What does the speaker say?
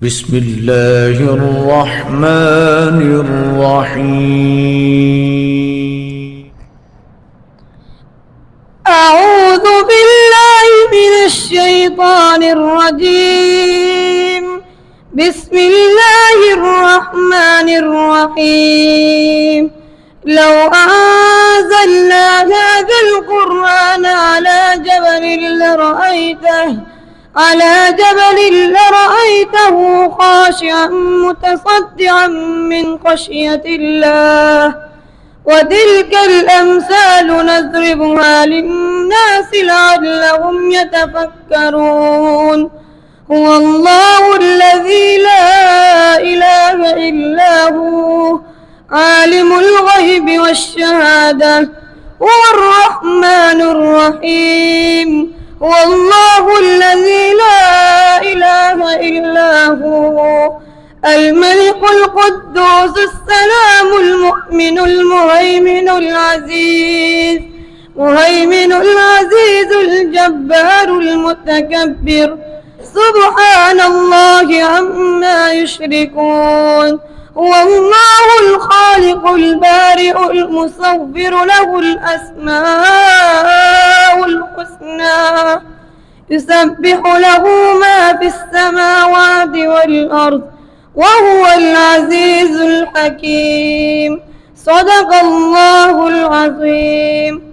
بسم الله الرحمن الرحيم. أعوذ بالله من الشيطان الرجيم. بسم الله الرحمن الرحيم. لو أنزلنا هذا القرآن على جبل لرأيته خاشعا متصدعا من خشية الله. وتلك الأمثال نضربها للناس لعلهم يتفكرون. هو الله الذي لا إله إلا هو عالم الغيب والشهادة هو الرحمن الرحيم. هو الله الذي لا إله إلا هو الملك القدوس السلام المؤمن المهيمن العزيز الجبار المتكبر سبحان الله عما يشركون. هو الله الخالق البارئ المصور له الأسماء الحسنى يسبح له ما في السماوات والأرض وهو العزيز الحكيم. صدق الله العظيم.